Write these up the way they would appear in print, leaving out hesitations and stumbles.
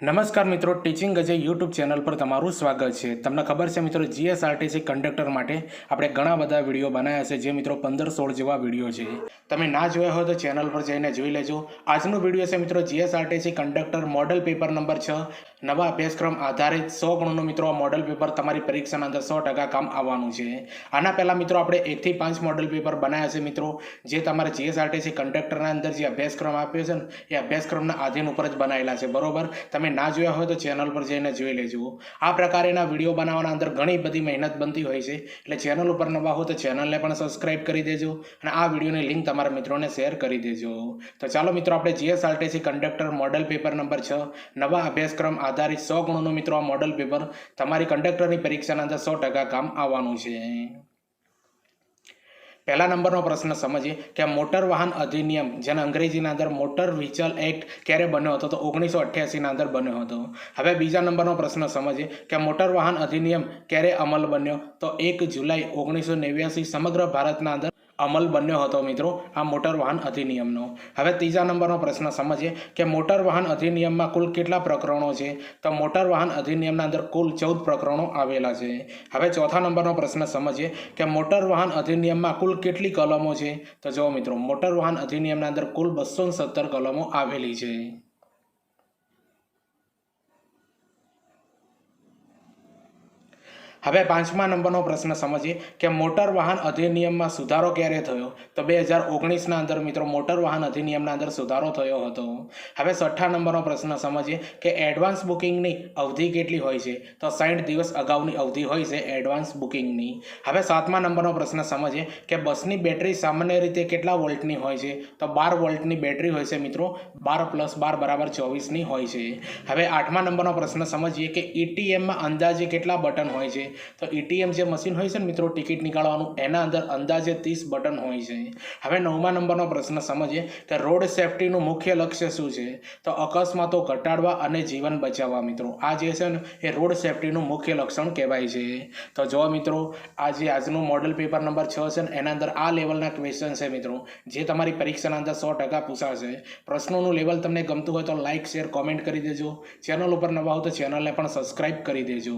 નમસ્કાર મિત્રો, teaching Ajay YouTube channel પર તમારું સ્વાગત છે। તમને ખબર છે મિત્રો, જીએસઆરટીસી કંડક્ટર માટે આપણે ઘણા બધા વિડીયો બનાવ્યા છે, જે મિત્રો 15-16 જેવા વિડીયો છે। તમે ના જોયા હોય તો ચેનલ પર જઈને જોઈ લેજો। આજનો વિડીયો છે મિત્રો GSRTC conductor model paper number 6 નવા અભ્યાસક્રમ આધારિત 100 ગુણનું મિત્રો આ મોડલ પેપર તમારી પરીક્ષાના અંદર 100% કામ આવવાનું છે। આના પહેલા મિત્રો આપણે 1 થી 5 મોડલ પેપર બનાવ્યા છે મિત્રો, જે તમારે જીએસઆરટીસી કંડક્ટરના અંદર જે અભ્યાસક્રમ આપ્યો છે ને એ અભ્યાસક્રમના આધીન ઉપર જ બનાવેલા છે, બરોબર। તમે ના જોયા હોય તો ચેનલ પર જઈને જોઈ લેજો। આ પ્રકારના વિડીયો બનાવવાના અંદર ઘણી બધી મહેનત બનતી હોય છે, એટલે ચેનલ ઉપર નવા હો તો ચેનલને પણ સબસ્ક્રાઇબ કરી દેજો અને આ વિડીયોની લિંક તમારા મિત્રોને શેર કરી દેજો। તો ચાલો મિત્રો, આપણે GSRTC conductor model paper number 6 નવા અભ્યાસક્રમ આધારિત 100 ગુણનું મિત્રો આ મોડલ પેપર તમારી કંડક્ટરની પરીક્ષાના અંદર 100% કામ આવવાનું છે। પહેલા નંબરનો પ્રશ્ન સમજીએ કે મોટર વાહન અધિનિયમ, જેને અંગ્રેજીના અંદર મોટર વ્હીકલ એક્ટ ક્યારે બન્યો હતો? તો 1988 ના અંદર બન્યો હતો। હવે બીજા નંબરનો પ્રશ્ન સમજીએ કે મોટર વાહન અધિનિયમ ક્યારે અમલ બન્યો? તો 1 જુલાઈ 1989 સમગ્ર ભારતના અંદર અમલ બન્યો હતો મિત્રો આ મોટર વાહન અધિનિયમનો। હવે ત્રીજા નંબરનો પ્રશ્ન સમજીએ કે મોટર વાહન અધિનિયમમાં કુલ કેટલા પ્રકરણો છે? તો મોટર વાહન અધિનિયમના અંદર કુલ 14 પ્રકરણો આવેલા છે। હવે ચોથા નંબરનો પ્રશ્ન સમજીએ કે મોટર વાહન અધિનિયમમાં કુલ કેટલી કલમો છે? તો જો મિત્રો, મોટર વાહન અધિનિયમના અંદર કુલ 217 કલમો આવેલી છે। હવે પાંચમા નંબરનો પ્રશ્ન સમજીએ કે મોટર વાહન અધિનિયમમાં સુધારો ક્યારે થયો? તો 2019ના અંદર મિત્રો મોટર વાહન અધિનિયમના અંદર સુધારો થયો હતો। હવે છઠ્ઠા નંબરનો પ્રશ્ન સમજીએ કે એડવાન્સ બુકિંગની અવધિ કેટલી હોય છે? તો 60 દિવસ અગાઉની અવધિ હોય છે એડવાન્સ બુકિંગની। હવે સાતમા નંબરનો પ્રશ્ન સમજીએ કે બસની બેટરી સામાન્ય રીતે કેટલા વોલ્ટની હોય છે? તો 12 વોલ્ટની બેટરી હોય છે મિત્રો, 12 + 12 = 24ની હોય છે। હવે આઠમા નંબરનો પ્રશ્ન સમજીએ કે ઈટીએમમાં અંદાજે કેટલા બટન હોય છે? તો ઈટીએમ જે મશીન હોય છે ને મિત્રો ટિકિટ નીકાળવાનું, એના અંદર અંદાજે 30 બટન હોય છે। હવે નવમા નંબરનો પ્રશ્ન સમજીએ કે રોડ સેફટીનું મુખ્ય લક્ષ્ય શું છે? તો અકસ્માતો ઘટાડવા અને જીવન બચાવવા મિત્રો। આ જે છે ને એ રોડ સેફટીનું મુખ્ય લક્ષણ કહેવાય છે। તો જો મિત્રો, આ જે આજનું મોડલ પેપર નંબર 6 છે ને એના અંદર આ લેવલના ક્વેશ્ચન છે મિત્રો, જે તમારી પરીક્ષાના અંદર 100% પૂછાશે। પ્રશ્નોનું લેવલ તમને ગમતું હોય તો લાઇક, શેર, કોમેન્ટ કરી દેજો। ચેનલ ઉપર નવા હો તો ચેનલને પણ સબસ્ક્રાઇબ કરી દેજો।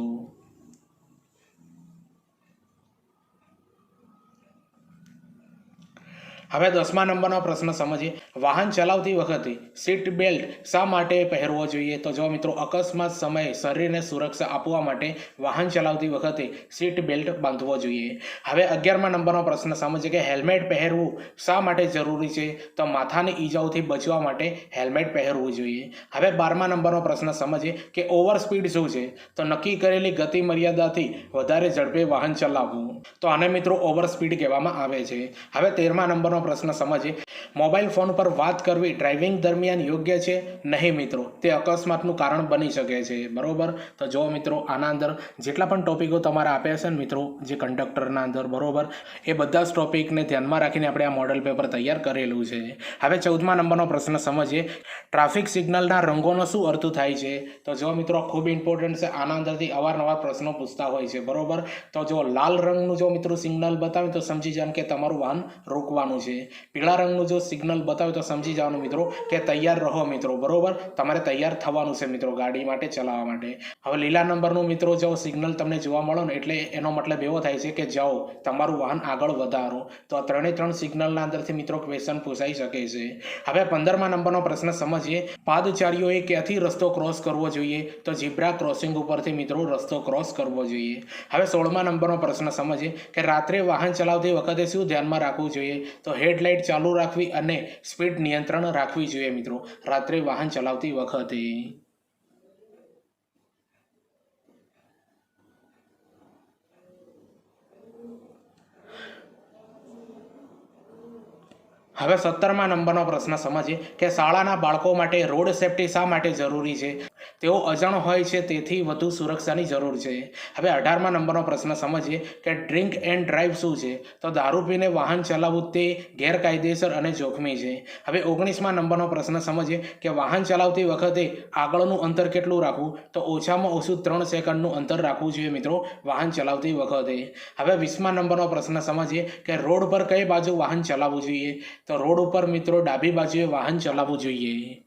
હવે 10મા નંબરનો પ્રશ્ન સમજીએ, વાહન ચલાવતી વખતે સીટ બેલ્ટ શા માટે પહેરવો જોઈએ? તો જો મિત્રો, અકસ્માત સમયે શરીરને સુરક્ષા આપવા માટે વાહન ચલાવતી વખતે સીટ બેલ્ટ બાંધવો જોઈએ। હવે 11મા નંબરનો પ્રશ્ન સમજીએ કે હેલ્મેટ પહેરવું શા માટે જરૂરી છે? તો માથાની ઈજાઓથી બચવા માટે હેલ્મેટ પહેરવું જોઈએ। હવે 12મા નંબરનો પ્રશ્ન સમજીએ કે ઓવર સ્પીડ શું છે? તો નક્કી કરેલી ગતિ મર્યાદાથી વધારે ઝડપે વાહન ચલાવવું, તો આને મિત્રો ઓવર સ્પીડ કહેવામાં આવે છે। હવે 13મા નંબરનો પ્રશ્ન સમજીએ, મોબાઈલ ફોન પર વાત કરવી ડ્રાઇવિંગ દરમિયાન યોગ્ય છે? નહીં મિત્રો, તે અકસ્માતનું કારણ બની શકે છે, બરોબર। તો જો મિત્રો, આના અંદર જેટલા પણ ટોપિકો તમારે આપ્યા છે ને મિત્રો જે કંડક્ટરના અંદર, બરોબર, એ બધા જ ટોપિકને ધ્યાનમાં રાખીને આપણે આ મોડલ પેપર તૈયાર કરેલું છે। હવે 14મા નંબરનો પ્રશ્ન સમજીએ, ટ્રાફિક સિગ્નલના રંગોનો શું અર્થ થાય છે? તો જો મિત્રો, ખૂબ ઇમ્પોર્ટન્ટ છે, આના અંદરથી અવારનવાર પ્રશ્નો પૂછતા હોય છે, બરોબર। તો જો લાલ રંગનું જો મિત્રો સિગ્નલ બતાવે તો સમજી જવાનું કે તમારું વાહન રોકવાનું છે। પીળા રંગનું જો સિગ્નલ બતાવે તો સમજી જવાનું મિત્રો કે તૈયાર રહો મિત્રો, બરોબર, તમારે તૈયાર થવાનું છે મિત્રો ગાડી માટે, ચલાવવા માટે। હવે લીલા નંબરનું મિત્રો જો સિગ્નલ તમને જોવા મળે ને એટલે એનો મતલબ એવો થાય છે કે જાઓ, તમારું વાહન આગળ વધારો। તો આ ત્રણે સિગ્નલના અંદરથી મિત્રો ક્વેશ્ચન પૂછાઈ શકે છે। હવે 15મા નંબરનો પ્રશ્ન સમજીએ, પાદચારીઓએ ક્યાંથી રસ્તો ક્રોસ કરવો જોઈએ? તો ઝીબ્રા ક્રોસિંગ ઉપરથી મિત્રો રસ્તો ક્રોસ કરવો જોઈએ। હવે 16મા નંબરનો પ્રશ્ન સમજીએ કે રાત્રે વાહન ચલાવતી વખતે શું ધ્યાનમાં રાખવું જોઈએ? તો હેડલાઇટ ચાલુ રાખવી અને સ્પીડ નિયંત્રણ રાખવી જોઈએ મિત્રો રાત્રે વાહન ચલાવતી વખતે। હવે 17મા નંબરનો પ્રશ્ન સમજીએ કે શાળાના બાળકો માટે રોડ સેફટી શા માટે જરૂરી છે? તેઓ અજાણ હોય છે, તેથી વધુ સુરક્ષાની જરૂર છે। હવે 18મા નંબરનો પ્રશ્ન સમજીએ કે ડ્રિંક એન્ડ ડ્રાઈવ શું છે? તો દારૂ પીને વાહન ચલાવવું તે ગેરકાયદેસર અને જોખમી છે। હવે 19મા નંબરનો પ્રશ્ન સમજીએ કે વાહન ચલાવતી વખતે આગળનું અંતર કેટલું રાખવું? તો ઓછામાં ઓછું 3 સેકન્ડનું અંતર રાખવું જોઈએ મિત્રો વાહન ચલાવતી વખતે। હવે 20મા નંબરનો પ્રશ્ન સમજીએ કે રોડ પર કઈ બાજુ વાહન ચલાવવું જોઈએ? તો રોડ ઉપર મિત્રો ડાબી બાજુએ વાહન ચલાવવું જોઈએ।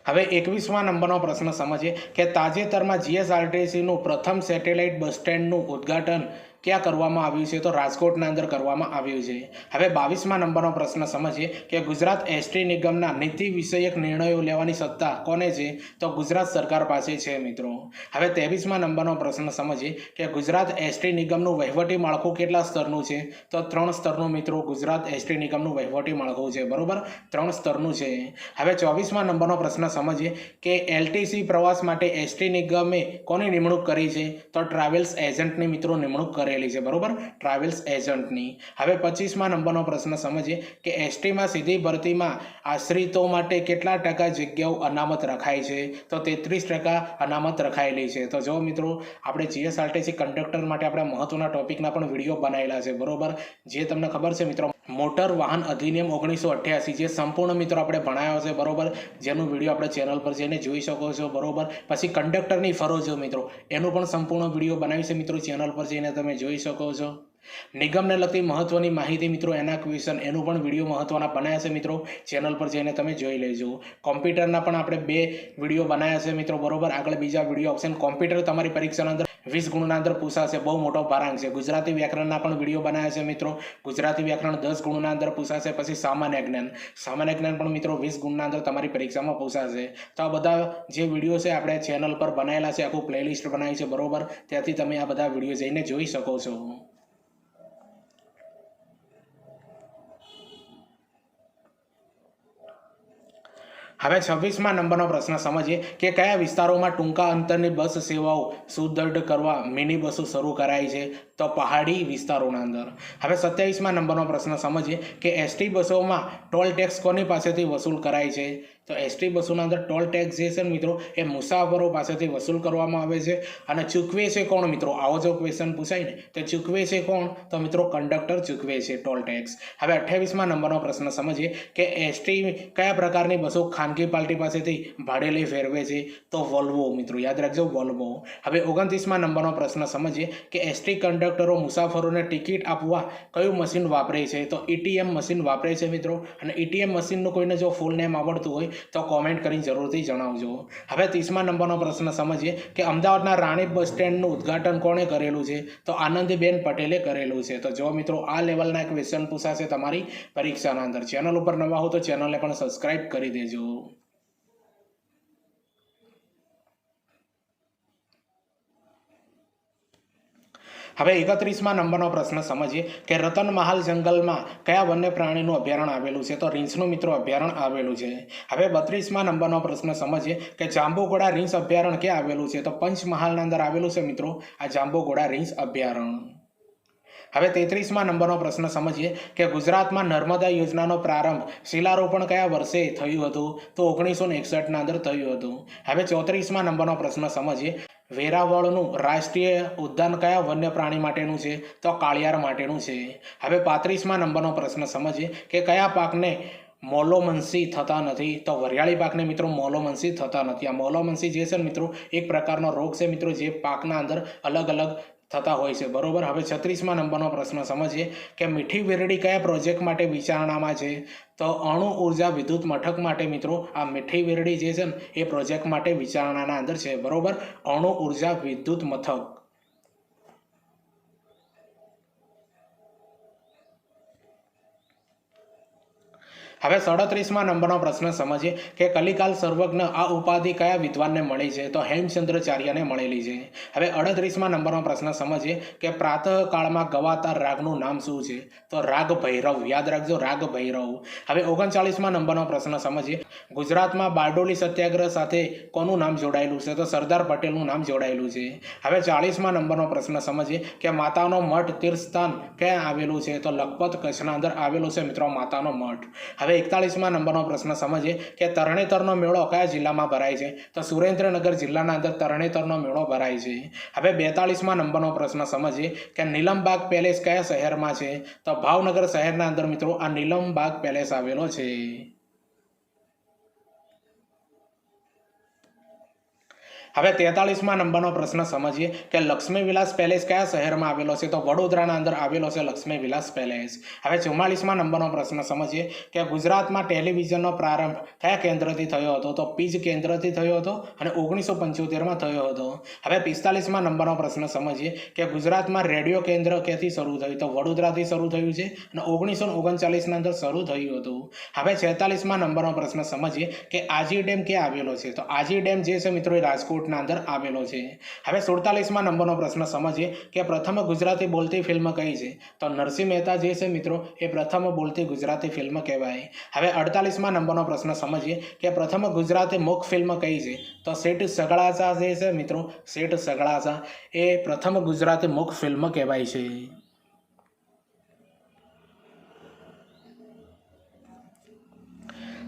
હવે 21મા નંબરનો પ્રશ્ન સમજીએ કે તાજેતરમાં જીએસઆરટીસીનું પ્રથમ સેટેલાઇટ બસ સ્ટેન્ડનું ઉદ્ઘાટન ક્યાં કરવામાં આવ્યું છે? તો રાજકોટના અંદર કરવામાં આવ્યું છે. હવે 22મા નંબરનો પ્રશ્ન સમજીએ કે ગુજરાત એસટી નિગમના નીતિ વિષયક નિર્ણયો લેવાની સત્તા કોને છે? તો ગુજરાત સરકાર પાસે છે મિત્રો. હવે 23મા નંબરનો પ્રશ્ન સમજીએ કે ગુજરાત એસટી નિગમનું વહીવટી માળખું કેટલા સ્તરનું છે? તો 3 સ્તરનું મિત્રો ગુજરાત એસટી નિગમનું વહીવટી માળખું છે. બરોબર, 3 સ્તરનું છે. હવે 24મા નંબરનો પ્રશ્ન સમજીએ કે એલટીસી પ્રવાસ માટે એસટી નિગમે કોની નિમણૂક કરી છે? તો ટ્રાવેલ્સ એજન્ટની મિત્રો નિમણૂક કરેલી છે. બરોબર, ટ્રાવેલ્સ એજન્ટની. હવે 25મા નંબરનો પ્રશ્ન સમજીએ કે એસટીમાં સીધી ભરતીમાં આશ્રિતો માટે કેટલા ટકા જગ્યાઓ અનામત રખાય છે? તો 33% અનામત રખાયેલી છે. તો જો મિત્રો આપણે જીએસઆરટીસી કંડક્ટર માટે આપણે મહત્વના ટોપિકના પણ વિડીયો બનાવેલા છે. બરોબર, જે તમને ખબર છે મિત્રો મોટર વાહન અધિનિયમ 1988 જે સંપૂર્ણ મિત્રો આપણે ભણાવ્યો છે. બરોબર, જેનું વિડીયો આપણે ચેનલ પર જઈને જોઈ શકો છો. બરોબર, પછી કંડક્ટરની ફરજો મિત્રો એનું પણ સંપૂર્ણ વિડીયો બનાવ્યું છે મિત્રો, ચેનલ પર જઈને તમે જોઈ શકો છો. નિગમને લગતી મહત્વની માહિતી મિત્રો એના ક્વેશ્ચન એનું પણ વિડીયો મહત્વના બનાવ્યા છે મિત્રો, ચેનલ પર જઈને તમે જોઈ લેજો. કોમ્પ્યુટરના પણ આપણે 2 વિડીયો બનાવ્યા છે મિત્રો. બરોબર, આગળ બીજા વિડીયો ઓપ્શન કોમ્પ્યુટર તમારી પરીક્ષાના અંદર 20 ગુણના અંદર પૂછાશે, બહુ મોટો ભારાંક છે. ગુજરાતી વ્યાકરણના પણ વિડીયો બનાવ્યા છે મિત્રો. ગુજરાતી વ્યાકરણ 10 ગુણના અંદર પૂછાશે. પછી સામાન્ય જ્ઞાન પણ મિત્રો 20 ગુણના અંદર તમારી પરીક્ષામાં પૂછાશે. તો આ બધા જે વિડીયો છે આપણે ચેનલ પર બનાવેલા છે, આખું પ્લેલિસ્ટ બનાવી છે. બરોબર, ત્યાંથી તમે આ બધા વિડીયો જઈને જોઈ શકો છો. હવે 26મા નંબરનો પ્રશ્ન સમજીએ કે કયા વિસ્તારોમાં ટૂંકા અંતરની બસ સેવાઓ સુદૃઢ કરવા મિની બસો શરૂ કરાઈ છે? તો પહાડી વિસ્તારોના અંદર. હવે 27મા નંબરનો પ્રશ્ન સમજીએ કે એસટી બસોમાં ટોલ ટેક્સ કોની પાસેથી વસૂલ કરાય છે? તો એસટી બસોના અંદર ટોલ ટેક્સ જે છે મિત્રો એ મુસાફરો પાસેથી વસૂલ કરવામાં આવે છે. અને ચૂકવે છે કોણ મિત્રો? આવો જો ક્વેશ્ચન પૂછાય ને તો ચૂકવે છે કોણ? તો મિત્રો કંડક્ટર ચૂકવે છે ટોલ ટેક્સ. હવે 28મા નંબરનો પ્રશ્ન સમજીએ કે એસટી કયા પ્રકારની બસો ખાનગી પાર્ટી પાસેથી ભાડે લઈ ફેરવે છે? તો વોલ્વો મિત્રો, યાદ રાખજો વોલ્વો. હવે 29મા નંબરનો પ્રશ્ન સમજીએ કે એસટી કંડક્ટરો મુસાફરોને ટિકિટ આપવા કયું મશીન વાપરે છે? તો ઈટીએમ મશીન વાપરે છે મિત્રો. અને ઈટીએમ મશીનનું કોઈને જો ફૂલ નેમ આવડતું હોય તો કોમેન્ટ કરીને જરૂરથી જણાવજો. હવે 30મા નંબરનો પ્રશ્ન સમજીએ કે અમદાવાદના રાણી બસ સ્ટેન્ડનું ઉદ્ઘાટન કોણે કરેલું છે? તો આનંદીબેન પટેલે કરેલું છે. તો જો મિત્રો આ લેવલના ક્વેશ્ચન પૂછાશે તમારી પરીક્ષાના અંદર. ચેનલ ઉપર નવા હો તો ચેનલને પણ સબસ્ક્રાઇબ કરી દેજો. હવે 31મા નંબરનો પ્રશ્ન સમજીએ કે રતનમહાલ જંગલમાં કયા વન્ય પ્રાણીનું અભયારણ્ય આવેલું છે? તો રીંછનું મિત્રો અભયારણ્ય આવેલું છે. હવે 32મા નંબરનો પ્રશ્ન સમજીએ કે જાંબુઘોડા રીંછ અભયારણ્ય ક્યાં આવેલું છે? તો પંચમહાલના અંદર આવેલું છે મિત્રો આ જાંબુઘોડા રીંછ અભયારણ્ય. હવે 33મા નંબરનો પ્રશ્ન સમજીએ કે ગુજરાતમાં નર્મદા યોજનાનો પ્રારંભ શિલારોપણ કયા વર્ષે થયું હતું? તો 1961ના અંદર થયું હતું. હવે 34મા નંબરનો પ્રશ્ન સમજીએ વેરાવળનું રાષ્ટ્રીય ઉદ્યાન કયા વન્ય પ્રાણી માટેનું છે? તો કાળિયાર માટેનું છે. હવે 35મા નંબરનો પ્રશ્ન સમજીએ કે કયા પાકને મોલોમંસી થતા નથી? તો વરિયાળી પાકને મિત્રો મોલોમંસી થતા નથી. આ મોલોમંસી જે છે મિત્રો એક પ્રકારનો રોગ છે મિત્રો જે પાકના અંદર અલગ અલગ થતા હોય છે. બરોબર, હવે 36મા નંબરનો પ્રશ્ન સમજીએ કે મીઠી વેરડી કયા પ્રોજેક્ટ માટે વિચારણામાં છે? તો અણુ ઉર્જા વિદ્યુત મથક માટે મિત્રો આ મીઠી વેરડી જે છે ને એ પ્રોજેક્ટ માટે વિચારણાના અંદર છે. બરોબર, અણુ ઉર્જા વિદ્યુત મથક. હવે 37મા નંબરનો પ્રશ્ન સમજીએ કે કલિકાલ સર્વજ્ઞ આ ઉપાધિ કયા વિદ્વાનને મળી છે? તો હેમચંદ્રાચાર્યને મળેલી છે. હવે 38મા નંબરનો પ્રશ્ન સમજીએ કે પ્રાતઃકાળમાં ગવાતા રાગનું નામ શું છે? તો રાગ ભૈરવ, યાદ રાખજો રાગ ભૈરવ. હવે 39મા નંબરનો પ્રશ્ન સમજીએ ગુજરાતમાં બારડોલી સત્યાગ્રહ સાથે કોનું નામ જોડાયેલું છે? તો સરદાર પટેલનું નામ જોડાયેલું છે. હવે 40મા નંબરનો પ્રશ્ન સમજીએ કે માતાનો મઠ તીર્થસ્થાન ક્યાં આવેલું છે? તો લખપત કચ્છના અંદર આવેલું છે મિત્રો માતાનો મઠ. હવે 41મા નંબરનો પ્રશ્ન સમજીએ કે તરણેતરનો મેળો કયા જિલ્લામાં ભરાય છે? તો સુરેન્દ્રનગર જિલ્લાના અંદર તરણેતરનો મેળો ભરાય છે. હવે 42મા નંબરનો પ્રશ્ન સમજીએ કે નીલમબાગ પેલેસ કયા શહેરમાં છે? તો ભાવનગર શહેરના અંદર મિત્રો આ નીલમબાગ પેલેસ આવેલો છે. હવે 43મા નંબરનો પ્રશ્ન સમજીએ કે લક્ષ્મી વિલાસ પેલેસ કયા શહેરમાં આવેલો છે? તો વડોદરાના અંદર આવેલો છે લક્ષ્મી વિલાસ પેલેસ. હવે 44મા નંબરનો પ્રશ્ન સમજીએ કે ગુજરાતમાં ટેલિવિઝનનો પ્રારંભ કયા કેન્દ્રથી થયો હતો? તો પીજ કેન્દ્રથી થયો હતો અને 1975માં થયો હતો. હવે 45મા નંબરનો પ્રશ્ન સમજીએ કે ગુજરાતમાં રેડિયો કેન્દ્ર ક્યાંથી શરૂ થયું? તો વડોદરાથી શરૂ થયું છે અને 1939ના અંદર શરૂ થયું હતું. હવે 46મા નંબરનો પ્રશ્ન સમજીએ કે આજી ડેમ ક્યાં આવેલો છે? તો આજી ડેમ જે છે મિત્રો એ રાજકોટના અંદર આવેલો છે. હવે 47મા નંબરનો પ્રશ્ન સમજીએ કે પ્રથમ ગુજરાતી બોલતી ફિલ્મ કઈ છે? તો નરસિંહ મહેતા જે છે મિત્રો એ પ્રથમ બોલતી ગુજરાતી ફિલ્મ કહેવાય. હવે 48મા નંબરનો પ્રશ્ન સમજીએ કે પ્રથમ ગુજરાતી મૂક ફિલ્મ કઈ છે? તો શેઠ સગડાસા જે છે મિત્રો શેઠ સગડાસા એ પ્રથમ ગુજરાતી મૂક ફિલ્મ કહેવાય છે.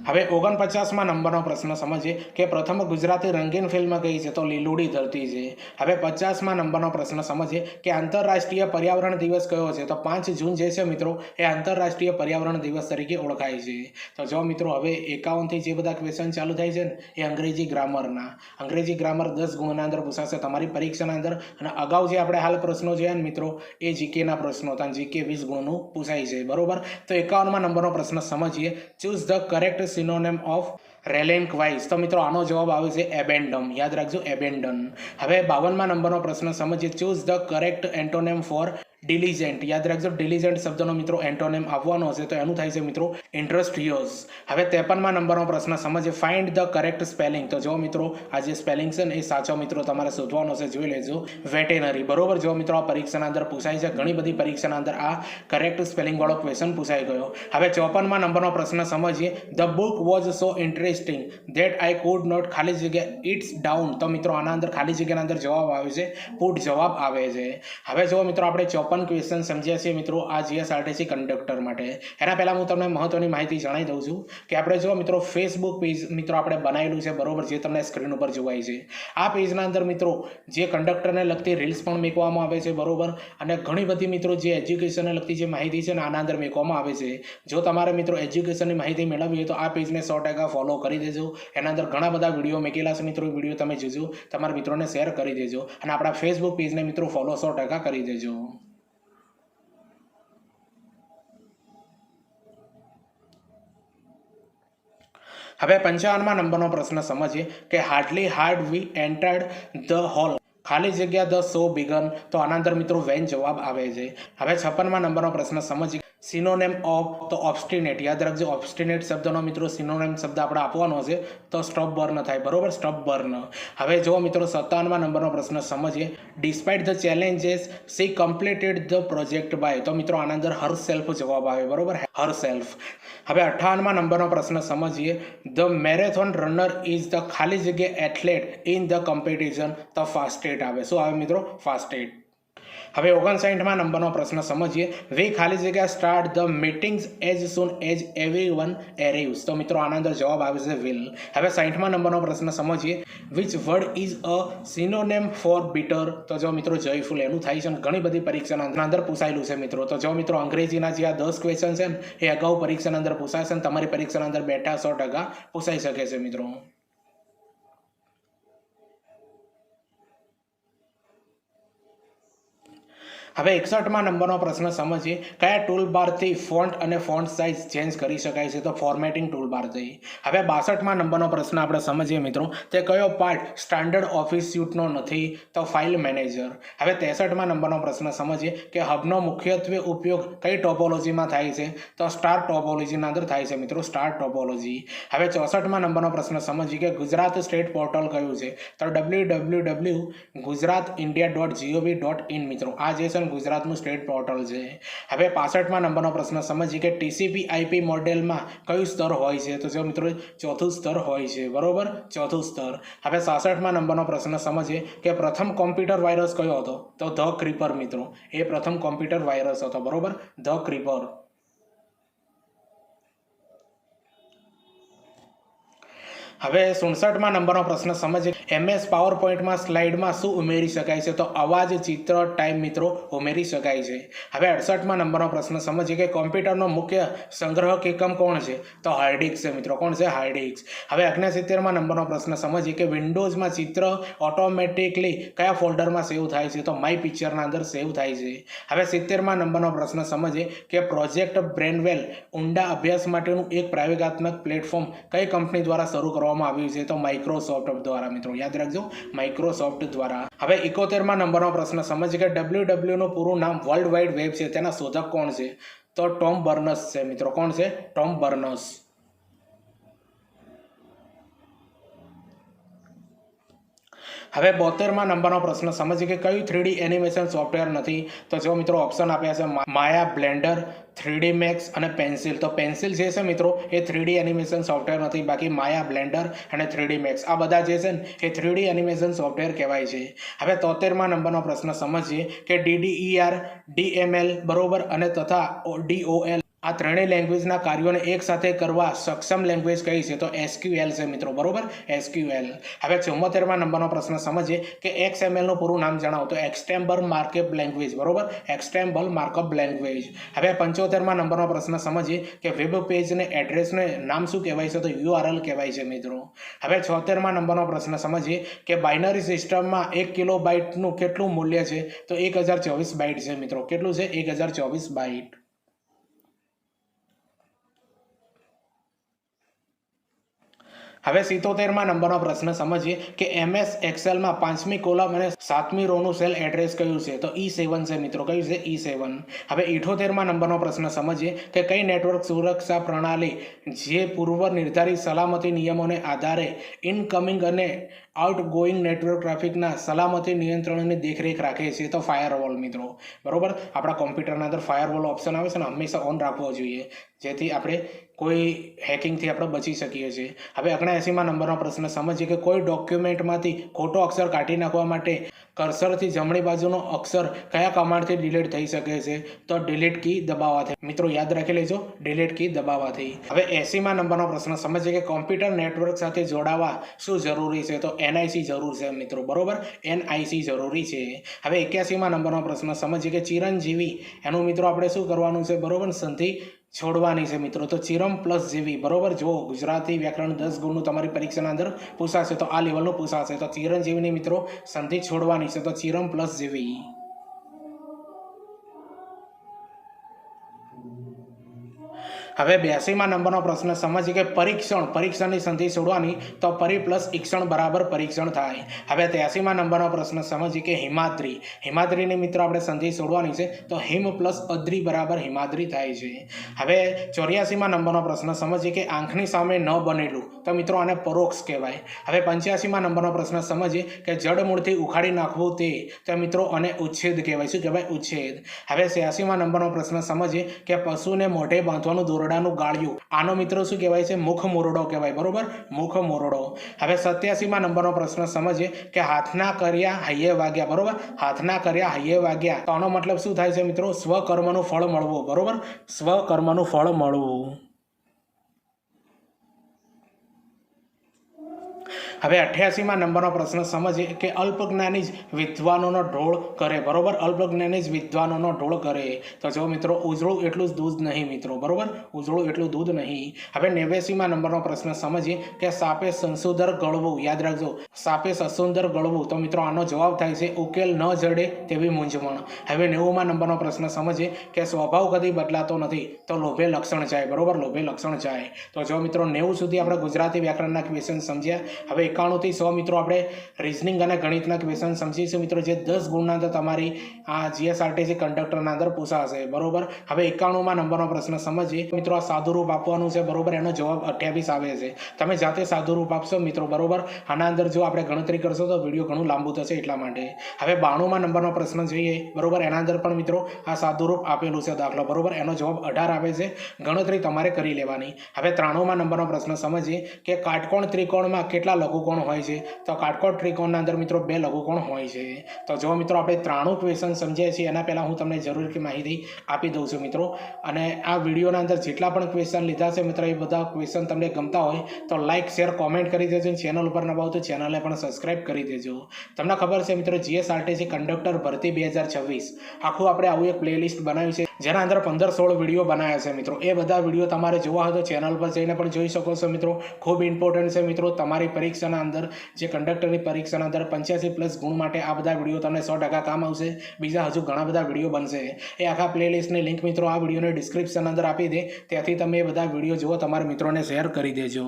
હવે 49મા નંબરનો પ્રશ્ન સમજીએ કે પ્રથમ ગુજરાતી રંગીન ફિલ્મ કઈ છે? તો લીલુડી ધરતી છે. હવે 50મા નંબરનો પ્રશ્ન સમજીએ કે આંતરરાષ્ટ્રીય પર્યાવરણ દિવસ કયો છે? તો 5 જૂન જે છે મિત્રો એ આંતરરાષ્ટ્રીય પર્યાવરણ દિવસ તરીકે ઓળખાય છે. તો જો મિત્રો હવે 51થી જે બધા ક્વેશ્ચન ચાલુ થાય છે ને એ અંગ્રેજી ગ્રામરના. અંગ્રેજી ગ્રામર 10 ગુણના અંદર પૂછાશે તમારી પરીક્ષાના અંદર. અને અગાઉ જે આપણે હાલ પ્રશ્નો જોયા ને મિત્રો એ જીકેના પ્રશ્નો હતા. જીકે 20 ગુણનું પૂછાય છે બરોબર. તો 51મા નંબરનો પ્રશ્ન સમજીએ choose the correct synonym of relinquish. તો મિત્રો આનો જવાબ આવે છે એબેન્ડમ. યાદ રાખજો એબેન્ડન. હવે 52મા નંબરનો પ્રશ્ન સમજીએ ચૂઝ ધ કરેક્ટ એન્ટોનેમ ફોર ડિલિજન્ટ. યાદ રાખજો ડિલિજન્ટ શબ્દનો મિત્રો એન્ટોનેમ આવવાનો હશે તો એનું થાય છે મિત્રો ઇન્ડસ્ટ્રીયસ. હવે 53મા નંબરનો પ્રશ્ન સમજીએ ફાઇન્ડ ધ કરેક્ટ સ્પેલિંગ. તો જો મિત્રો આ જે સ્પેલિંગ છે ને એ સાચો મિત્રો તમારે શોધવાનો છે. જોઈ લેજો વેટેનરી બરોબર. જો મિત્રો આ પરીક્ષાના અંદર પૂછાય છે. ઘણી બધી પરીક્ષાના અંદર આ કરેક્ટ સ્પેલિંગ વાળો ક્વેશ્ચન પૂછાઈ ગયો. હવે 54મા નંબરનો પ્રશ્ન સમજીએ the book was so interesting that I could not ખાલી જગ્યા ઇટ્સ ડાઉન. તો મિત્રો આના અંદર ખાલી જગ્યાના અંદર જવાબ આવે છે પુટ જવાબ આવે છે. હવે જો મિત્રો આપણે 54 ક્વેશ્ચન સમજ્યા છીએ મિત્રો આ જીએસઆરટીસી કંડક્ટર માટે. એના પહેલા હું તમને મહત્વની માહિતી જણાવી દઉં છું કે આપણે જો મિત્રો ફેસબુક પેજ મિત્રો આપણે બનાવેલું છે બરોબર જે તમને સ્ક્રીન ઉપર જોવાય છે. આ પેજના અંદર મિત્રો જે કંડક્ટરને લગતી રીલ્સ પણ મૂકવામાં આવે છે બરોબર. અને ઘણી બધી મિત્રો જે એજ્યુકેશનને લગતી જે માહિતી છે ને આના અંદર મૂકવામાં આવે છે. જો તમારે મિત્રો એજ્યુકેશનની માહિતી મેળવવી હોય તો આ પેજને 100% ફોલો કરી દેજો. એના અંદર ઘણા બધા વિડીયો મૂકેલા છે મિત્રો. વિડીયો તમે જોજો તમારા મિત્રોને શેર કરી દેજો અને આપણા ફેસબુક પેજને મિત્રો ફોલો 100% કરી દેજો. હવે 55મા નંબરનો પ્રશ્ન સમજીએ કે hardly hard we entered the hall ખાલી જગ્યા ધ શો બિગન. તો આના અંદર મિત્રો વેન જવાબ આવે છે. હવે 56મા નંબરનો પ્રશ્ન સમજીએ સિનોનેમ ઓફ તો ઓબ્સ્ટિનેટ. યાદ રાખજો ઓબ્સ્ટિનેટ શબ્દનો મિત્રો સિનોનેમ શબ્દ આપણે આપવાનો છે તો સ્ટોપ બર્ન થાય બરોબર સ્ટોપ બર્ન. હવે જો મિત્રો 57મા નંબરનો પ્રશ્ન સમજીએ despite the challenges she completed the project by. તો મિત્રો આના અંદર હર સેલ્ફ જવાબ આવે બરોબર હર સેલ્ફ. હવે 58મા નંબરનો પ્રશ્ન સમજીએ the marathon runner is the ખાલી જગ્યા એથ્લેટ ઇન ધ કોમ્પિટિશન તો ફાસ્ટેટ આવે. શું આવે મિત્રો ફાસ્ટેટ. હવે 59મા નંબરનો પ્રશ્ન સમજીએ વી ખાલી જગ્યા start the meetings as soon as everyone arrives. તો મિત્રો આના અંદર જવાબ આવે છે વિલ. હવે 60મા નંબરનો પ્રશ્ન સમજીએ which word is a synonym for bitter. તો જો મિત્રો જોયફુલ એનું થાય છે. ઘણી બધી પરીક્ષાના અંદર પૂછાયેલું છે મિત્રો. તો જો મિત્રો અંગ્રેજીના જે આ 10 ક્વેશ્ચન છે ને એ અગાઉ પરીક્ષાના અંદર પૂછાશે ને તમારી પરીક્ષાના અંદર બેઠા 100% પૂછાઈ શકે છે મિત્રો. હવે 61મા નંબરનો પ્રશ્ન સમજીએ કયા ટૂલ બારથી ફોન્ટ અને ફોન્ટ સાઇઝ ચેન્જ કરી શકાય છે? તો ફોર્મેટિંગ ટૂલ બારથી. હવે 62મા નંબરનો પ્રશ્ન આપણે સમજીએ મિત્રો તે કયો પાર્ટ સ્ટાન્ડર્ડ ઓફિસ સ્યુટનો નથી? તો ફાઇલ મેનેજર. હવે 63મા નંબરનો પ્રશ્ન સમજીએ કે હબનો મુખ્યત્વે ઉપયોગ કઈ ટોપોલોજીમાં થાય છે? તો સ્ટાર ટોપોલોજીના અંદર થાય છે મિત્રો સ્ટાર ટોપોલોજી. હવે 64મા નંબરનો પ્રશ્ન સમજીએ કે ગુજરાત સ્ટેટ પોર્ટલ કયું છે? તો www.gujatindia.gov.in મિત્રો. આ જે છે ગુજરાતનું સ્ટેટ પોર્ટલ છે. હવે 65મા નંબરનો પ્રશ્ન સમજીએ કે ટીસીપી આઈપી મોડેલમાં કયું સ્તર હોય છે? તો જો મિત્રો ચોથું સ્તર હોય છે બરોબર ચોથું સ્તર. હવે 66મા નંબરનો પ્રશ્ન સમજીએ કે પ્રથમ કોમ્પ્યુટર વાયરસ કયો હતો? તો ધ ક્રીપર મિત્રો એ પ્રથમ કોમ્પ્યુટર વાયરસ હતો બરોબર ધ ક્રીપર. હવે 67મા નંબરનો પ્રશ્ન સમજીએ MS પાવરપોઈન્ટમાં સ્લાઇડમાં શું ઉમેરી શકાય છે? તો અવાજ, ચિત્ર, ટાઈમ મિત્રો ઉમેરી શકાય છે. હવે 68માં નંબરનો પ્રશ્ન સમજીએ કે કોમ્પ્યુટરનો મુખ્ય સંગ્રહક એકમ કોણ છે? તો હાર્ડ ડિસ્ક છે મિત્રો. કોણ છે? Hard disk. હવે 69માં નંબરનો પ્રશ્ન સમજીએ કે વિન્ડોઝમાં ચિત્ર ઓટોમેટિકલી કયા ફોલ્ડરમાં સેવ થાય છે? તો માય પિક્ચરના અંદર સેવ થાય છે. હવે 70માં નંબરનો પ્રશ્ન સમજીએ કે પ્રોજેક્ટ બ્રેનવેલ ઊંડા અભ્યાસ માટેનું એક પ્રયોગાત્મક પ્લેટફોર્મ કઈ કંપની દ્વારા શરૂ કરવામાં આવ્યું છે? તો માઇક્રોસોફ્ટ દ્વારા મિત્રો. યાદ રાખજો, માઇક્રોસોફ્ટ દ્વારા. હવે 71માં નંબરનો પ્રશ્ન સમજીએ કે WWW નું પૂરું નામ વર્લ્ડ વાઇડ વેબ છે, તેના શોધક કોણ છે? તો ટોમ બર્નર્સ છે મિત્રો. કોણ છે? ટોમ બર્નર્સ. હવે 72માં નંબરનો પ્રશ્ન સમજીએ કે કયું 3D એનિમેશન સોફ્ટવેર નથી? તો જો મિત્રો ઓપ્શન આપ્યા છે માયા, બ્લેન્ડર, 3D મેક્સ અને પેન્સિલ. તો પેન્સિલ જે છે મિત્રો એ 3D એનિમેશન સોફ્ટવેર નથી, બાકી માયા, બ્લેન્ડર અને 3D મેક્સ આ બધા જે છે ને એ 3D એનિમેશન સોફ્ટવેર કહેવાય છે. હવે 73માં નંબરનો પ્રશ્ન સમજીએ કે DDER, DML બરોબર અને તથા DOL આ ત્રણેય લેંગ્વેજના કાર્યોને એક સાથે કરવા સક્ષમ લેંગ્વેજ કઈ છે? તો SQL છે મિત્રો. બરોબર, SQL. હવે 74માં નંબરનો પ્રશ્ન સમજીએ કે XML નું પૂરું નામ જણાવો. તો એક્સ્ટેમ્બલ માર્કઅપ લેંગ્વેજ. બરોબર, એક્સ્ટેમ્બલ માર્કઅપ લેંગ્વેજ. હવે 75માં નંબરનો પ્રશ્ન સમજીએ કે વેબ પેજને એડ્રેસને નામ શું કહેવાય છે? તો URL કહેવાય છે મિત્રો. હવે 76માં નંબરનો પ્રશ્ન સમજીએ કે બાઇનરી સિસ્ટમમાં 1 કિલોબાઇટનું કેટલું મૂલ્ય છે? તો 1024 બાઇટ છે મિત્રો. કેટલું છે? 1024 બાઇટ. હવે 77માં નંબરનો પ્રશ્ન સમજીએ કે MS એક્સેલમાં 5મી કોલમ અને 7મી રોનું સેલ એડ્રેસ કયું છે? તો E7 છે મિત્રો. કયું છે? E7. હવે 78માં નંબરનો પ્રશ્ન સમજીએ કે કઈ નેટવર્ક સુરક્ષા પ્રણાલી જે પૂર્વ નિર્ધારિત સલામતી નિયમોને આધારે ઇનકમિંગ અને આઉટગોઈંગ નેટવર્ક ટ્રાફિકના સલામતી નિયંત્રણની દેખરેખ રાખે છે? તો ફાયરવોલ મિત્રો. બરોબર, આપણા કોમ્પ્યુટરના અંદર ફાયરવોલ ઓપ્શન આવે છે ને, હંમેશા ઓન રાખવો જોઈએ, જેથી આપણે કોઈ હેકિંગથી આપણે બચી શકીએ છીએ. હવે 79માં નંબરનો પ્રશ્ન સમજીએ કે કોઈ ડોક્યુમેન્ટમાંથી ખોટો અક્ષર કાઢી નાખવા માટે કર્સરથી જમણી બાજુનો અક્ષર કયા કમાન્ડથી ડિલીટ થઈ શકે છે? તો ડિલીટ કી દબાવવાથી. મિત્રો યાદ રાખી લેજો, ડિલીટ કી દબાવવાથી. હવે 80માં નંબરનો પ્રશ્ન સમજીએ કે કોમ્પ્યુટર નેટવર્ક સાથે જોડાવા શું જરૂરી છે? તો NIC જરૂર છે મિત્રો. બરોબર, NIC જરૂરી છે. હવે 81માં નંબરનો પ્રશ્ન સમજીએ કે ચિરંજીવી એનું મિત્રો આપણે શું કરવાનું છે? બરોબર, સંધિ છોડવાની છે મિત્રો. તો ચિરમ પ્લસ જીવી. બરોબર, જો ગુજરાતી વ્યાકરણ 10 ગુણનું તમારી પરીક્ષાના અંદર પૂછાશે તો આ લેવલનું પૂછાશે. તો ચિરંજીવીની મિત્રો સંધિ છોડવાની છે. તો ચિરમ પ્લસ જીવી. હવે 82માં નંબરનો પ્રશ્ન સમજીએ કે પરીક્ષણની સંધિ છોડવાની. તો પરી પ્લસ ઈક્ષણ બરાબર પરીક્ષણ થાય. હવે 83માં નંબરનો પ્રશ્ન સમજીએ કે હિમાદ્રીની મિત્રો આપણે સંધિ છોડવાની છે. તો હિમ પ્લસ અદ્રી બરાબર હિમાદ્રી થાય છે. હવે 84માં નંબરનો પ્રશ્ન સમજીએ કે આંખની સામે ન બનેલું. તો મિત્રો આને પરોક્ષ કહેવાય. હવે 85માં નંબરનો પ્રશ્ન સમજીએ કે જડમૂળથી ઉખાડી નાખવું તે. તો મિત્રો આને ઉચ્છેદ કહેવાય. શું કહેવાય? ઉચ્છેદ. હવે 86માં નંબરનો પ્રશ્ન સમજીએ કે પશુને મોઢે બાંધવાનું દોરડાનું ગાળિયું. આનો મિત્રો શું કહેવાય છે? મુખ મોરડો કહેવાય. બરોબર, મુખ મોરડો. હવે 87માં નંબરનો પ્રશ્ન સમજીએ કે હાથના કર્યા હૈયે વાગ્યા. બરોબર, હાથના કર્યા હૈયે વાગ્યા. તો આનો મતલબ શું થાય છે મિત્રો? સ્વકર્મનું ફળ મળવું. બરોબર, સ્વકર્મનું ફળ મળવું. હવે 88માં નંબરનો પ્રશ્ન સમજીએ કે અલ્પજ્ઞાની જ વિદ્વાનોનો ઢોળ કરે. બરોબર, અલ્પજ્ઞાની જ વિદ્વાનોનો ઢોળ કરે. તો જો મિત્રો ઉજળું એટલું જ દૂધ નહીં મિત્રો. બરોબર, ઉજળું એટલું દૂધ નહીં. હવે 89માં નંબરનો પ્રશ્ન સમજીએ કે સાપે સંસુંદર ગળવું. યાદ રાખજો, સાપે સસુંદર ગળવું. તો મિત્રો આનો જવાબ થાય છે ઉકેલ ન જડે તેવી મૂંઝવણ. હવે 90માં નંબરનો પ્રશ્ન સમજીએ કે સ્વભાવ કદી બદલાતો નથી. તો લોભે લક્ષણ જાય. બરોબર, લોભે લક્ષણ જાય. તો જો મિત્રો 90 સુધી આપણે ગુજરાતી વ્યાકરણના ક્વેશ્ચન સમજ્યા. હવે 91 થી 100 મિત્રો આપણે રીઝનિંગ અને ગણિતના ક્વેશ્ચન સમજીશું મિત્રો, જે 10 ગુણના અંદર તમારી આ GSRTC કંડક્ટરના અંદર પૂછાશે. બરોબર, હવે 91માં નંબરનો પ્રશ્ન સમજીએ મિત્રો. આ સાદુરૂપ આપવાનું છે. બરોબર, એનો જવાબ 28 આવે છે. તમે જાતે સાદુરૂપ આપશો મિત્રો. બરોબર, આના અંદર જો આપણે ગણતરી કરશો તો વિડીયો ઘણું લાંબુ થશે એટલા માટે. હવે 92માં નંબરનો પ્રશ્ન જોઈએ. બરોબર, એના અંદર પણ મિત્રો આ સાદુરૂપ આપેલું છે દાખલો. બરોબર, એનો જવાબ 18 આવે છે. ગણતરી તમારે કરી લેવાની. હવે 93માં નંબરનો પ્રશ્ન સમજીએ કે કાટકોણ ત્રિકોણમાં કેટલા કેટલા લઘુકોણ હોય છે? તો કાટકોણ ત્રિકોણના અંદર મિત્રો 2 લઘુકોણ હોય છે. તો જો મિત્રો આપણે 93 ક્વેશ્ચન સમજ્યા છીએ એના પહેલાં હું તમને જરૂરી માહિતી આપી દઉં છું મિત્રો. અને આ વિડીયોના અંદર જેટલા પણ ક્વેશ્ચન લીધા છે મિત્રો એ બધા ક્વેશ્ચન તમને ગમતા હોય તો લાઇક શેર કોમેન્ટ કરી દેજો. ચેનલ ઉપર નવા હો તો ચેનલને પણ સબસ્ક્રાઇબ કરી દેજો. તમને ખબર છે મિત્રો જીએસઆરટીસી કંડક્ટર ભરતી 2026 આખું આપણે આવું એક પ્લેલિસ્ટ બનાવ્યું છે જેના અંદર 15-16 વિડીયો બનાવ્યા છે મિત્રો. એ બધા વિડીયો તમારે જોવા હોય તો ચેનલ પર જઈને પણ જોઈ શકો છો મિત્રો. ખૂબ ઇમ્પોર્ટન્ટ છે મિત્રો. તમારી પરીક્ષાના અંદર જે કંડક્ટરની પરીક્ષાના અંદર 85+ ગુણ માટે આ બધા વિડીયો તમને 100% કામ આવશે. બીજા હજુ ઘણા બધા વિડીયો બનશે. એ આખા પ્લેલિસ્ટની લિંક મિત્રો આ વિડીયોની ડિસ્ક્રિપ્શન અંદર આપી દે, ત્યાંથી તમે એ બધા વિડીયો જુઓ, તમારા મિત્રોને શેર કરી દેજો.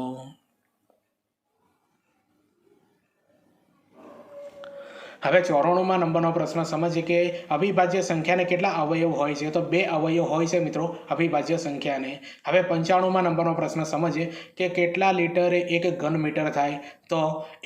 હવે 94મા નંબરનો પ્રશ્ન સમજીએ કે અવિભાજ્ય સંખ્યાને કેટલા અવયવ હોય છે? તો 2 અવયવ હોય છે મિત્રો અવિભાજ્ય સંખ્યાને. હવે 95મા નંબરનો પ્રશ્ન સમજીએ કે કેટલા લીટરે 1 ઘન મીટર થાય? તો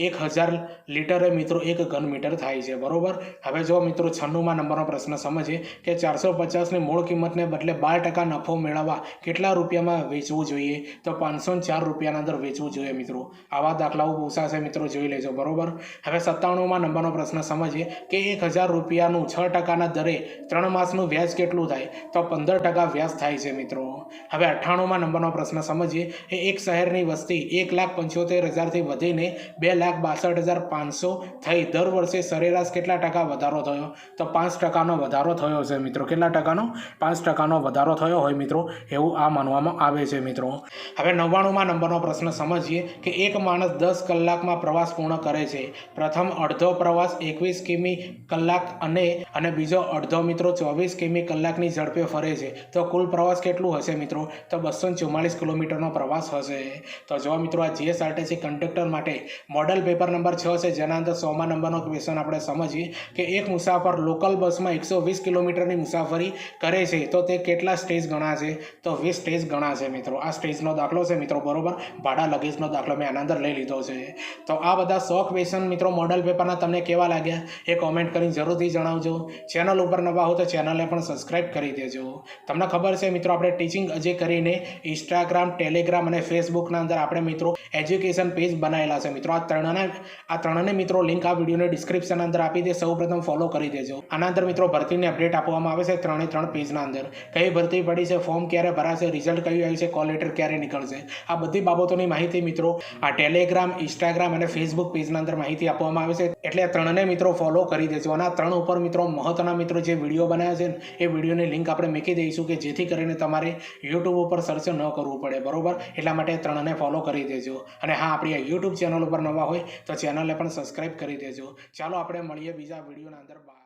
1000 લીટરે મિત્રો 1 ઘન મીટર થાય છે, બરોબર. હવે જો મિત્રો 96મા નંબરનો પ્રશ્ન સમજીએ કે 450ની મૂળ કિંમતને બદલે 12% નફો મેળવવા કેટલા રૂપિયામાં વેચવું જોઈએ? તો 504 રૂપિયાના અંદર વેચવું જોઈએ મિત્રો. આવા દાખલાઓ પૂછાશે મિત્રો, જોઈ લેજો, બરોબર. હવે 97મા નંબરનો પ્રશ્ન સમજીએ કે 1000 રૂપિયાનું 6%ના દરે 3 માસનું વ્યાજ કેટલું થાય? તો 15% વ્યાજ થાય છે મિત્રો. હવે 98મા નંબરનો પ્રશ્ન સમજીએ કે એક શહેરની વસ્તી 1,75,000થી વધીને 2,62,500 થઈ. દર વર્ષે સરેરાશ કેટલા ટકા વધારો થયો? તો 5%નો વધારો થયો છે મિત્રો. કેટલા ટકાનો? 5%નો વધારો થયો હોય મિત્રો, એવું આ માનવામાં આવે છે મિત્રો. હવે 99મા નંબરનો પ્રશ્ન સમજીએ કે એક માણસ 10 કલાકમાં પ્રવાસ પૂર્ણ કરે છે. પ્રથમ અડધો પ્રવાસ 21 કિમી કલાક અને બીજો અડધો મિત્રો 24 કિમી કલાકની ઝડપે ફરે છે. તો કુલ પ્રવાસ કેટલું હશે મિત્રો? તો 244 કિલોમીટરનો પ્રવાસ હશે. તો જો મિત્રો આ જીએસઆરટીસી કંડક્ટર માટે મોડલ પેપર નંબર 6 છે, જેના અંદર 100મા નંબરનો ક્વેશ્ચન આપણે સમજીએ કે એક મુસાફર લોકલ બસમાં 120 કિલોમીટરની મુસાફરી કરે છે તો તે કેટલા સ્ટેજ ગણાશે? તો 20 સ્ટેજ ગણાશે મિત્રો. આ સ્ટેજનો દાખલો છે મિત્રો, બરોબર. ભાડા લગેજનો દાખલો મેં આના અંદર લઈ લીધો છે. તો આ બધા 100 ક્વેશ્ચન મિત્રો મોડલ પેપરના તમને કેવા લાગ્યા એ કોમેન્ટ કરીને જરૂરથી જણાવજો. ચેનલ ઉપર નવા હો તો ચેનલને પણ સબસ્ક્રાઇબ કરી દેજો. તમને ખબર છે મિત્રો આપણે ટીચિંગ અજય કરીને ઇન્સ્ટાગ્રામ, ટેલિગ્રામ અને ફેસબુકના અંદર આપણે મિત્રો એજ્યુકેશન પેજ બનાવેલા છે મિત્રો. આ ત્રણને મિત્રો લિંક આ વિડીયોની ડિસ્ક્રિપ્શન અંદર આપી દે. સૌપ્રથમ ફોલો કરી દેજો. આના અંદર મિત્રો ભરતીની અપડેટ આપવામાં આવે છે 3 પેજના અંદર. કઈ ભરતી પડી છે, ફોર્મ ક્યારે ભરાશે, રિઝલ્ટ કયું આવ્યું છે, કોલ લેટર ક્યારે નીકળશે, આ બધી બાબતોની માહિતી મિત્રો આ ટેલિગ્રામ, ઇન્સ્ટાગ્રામ અને ફેસબુક પેજના અંદર માહિતી આપવામાં આવે છે. એટલે આ ત્રણને મિત્રો ફોલો કરી દેજો. અને આ 3 ઉપર મિત્રો મહત્વના મિત્રો જે વિડીયો બનાવ્યા છે એ વિડીયોની લિંક આપણે મૂકી દઈશું કે જેથી કરીને તમારે યુટ્યુબ ઉપર સર્ચ ન કરવું પડે, બરોબર. એટલા માટે 3ને ફોલો કરી દેજો. અને હા, આપણી આ યુટ્યુબ ચેનલ ઉપર નવા હોય તો ચેનલને પણ સબસ્ક્રાઇબ કરી દેજો. ચાલો આપણે મળીએ બીજા વિડીયોના અંદર.